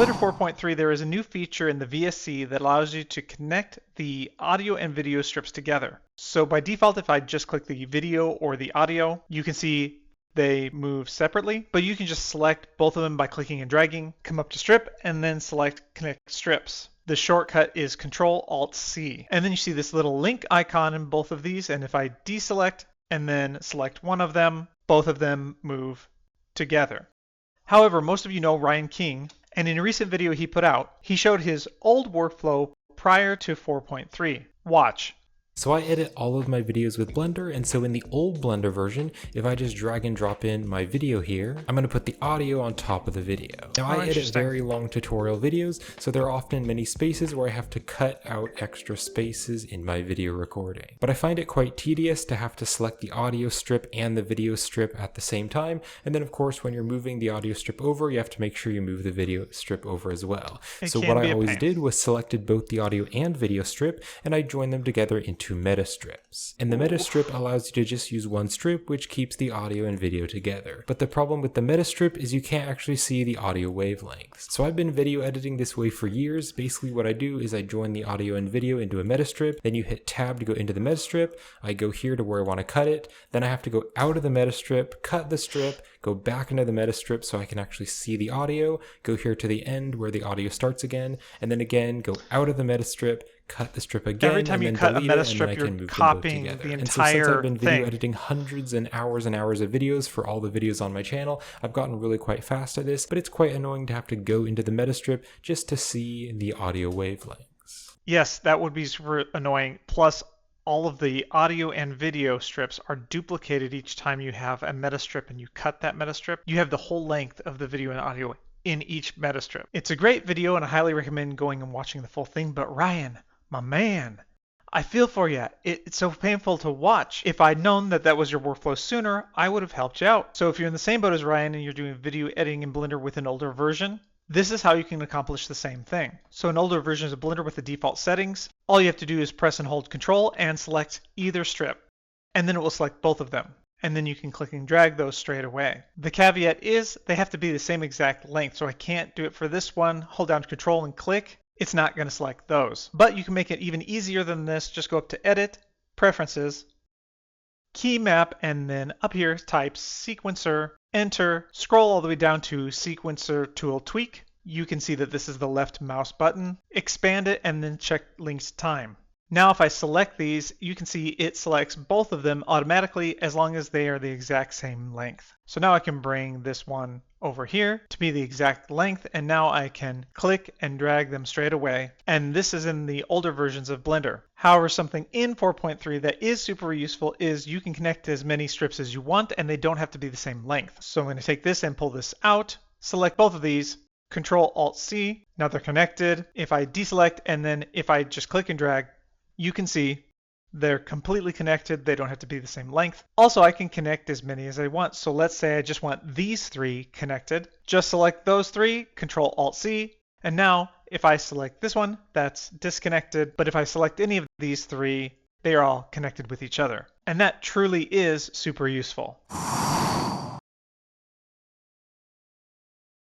Blender 4.3, there is a new feature in the VSE that allows you to connect the audio and video strips together. So by default, if I just click the video or the audio, you can see they move separately, but you can just select both of them by clicking and dragging, come up to strip, and then select connect strips. The shortcut is Control-Alt-C. And then you see this little link icon in both of these, and if I deselect and then select one of them, both of them move together. However, most of you know Ryan King, and in a recent video he put out, he showed his old workflow prior to 4.3. Watch. So I edit all of my videos with Blender, and so in the old Blender version, if I just drag and drop in my video here, I'm going to put the audio on top of the video. Now I edit very long tutorial videos, so there are often many spaces where I have to cut out extra spaces in my video recording. But I find it quite tedious to have to select the audio strip and the video strip at the same time, and then of course when you're moving the audio strip over, you have to make sure you move the video strip over as well. So what I always did was selected both the audio and video strip, and I joined them together into meta strips. And the meta strip allows you to just use one strip, which keeps the audio and video together. But the problem with the meta strip is you can't actually see the audio wavelengths. So I've been video editing this way for years. Basically what I do is I join the audio and video into a meta strip, then you hit tab to go into the meta strip, I go here to where I want to cut it, then I have to go out of the meta strip, cut the strip, go back into the meta strip so I can actually see the audio, go here to the end where the audio starts again, and then again go out of the meta strip, cut the strip again, every time and you then cut a delete meta it, strip, and then I can you're move copying them both the together. And so since I've been video thing. editing hundreds and hours of videos for all the videos on my channel, I've gotten really quite fast at this, but it's quite annoying to have to go into the meta strip just to see the audio wavelengths. Yes, that would be super annoying. Plus, all of the audio and video strips are duplicated each time you have a meta strip and you cut that meta strip. You have the whole length of the video and audio in each meta strip. It's a great video and I highly recommend going and watching the full thing, but Ryan, my man, I feel for you. It's so painful to watch. If I'd known that that was your workflow sooner, I would have helped you out. So if you're in the same boat as Ryan and you're doing video editing in Blender with an older version, this is how you can accomplish the same thing. So in older versions of Blender with the default settings, all you have to do is press and hold Control and select either strip, and then it will select both of them. And then you can click and drag those straight away. The caveat is they have to be the same exact length. So I can't do it for this one, hold down Control and click. It's not going to select those. But you can make it even easier than this. Just go up to Edit, Preferences, Key Map, and then up here type Sequencer, enter, scroll all the way down to Sequencer Tool Tweak. You can see that this is the left mouse button. Expand it and then check Link's Time. Now if I select these, you can see it selects both of them automatically as long as they are the exact same length. So now I can bring this one over here to be the exact length, and now I can click and drag them straight away. And this is in the older versions of Blender. However, something in 4.3 that is super useful is you can connect as many strips as you want and they don't have to be the same length. So I'm going to take this and pull this out, select both of these, Control-Alt-C, now they're connected. If I deselect and then if I just click and drag, you can see they're completely connected. They don't have to be the same length. Also, I can connect as many as I want. So let's say I just want these three connected. Just select those three, Control-Alt-C. And now if I select this one, that's disconnected. But if I select any of these three, they are all connected with each other. And that truly is super useful.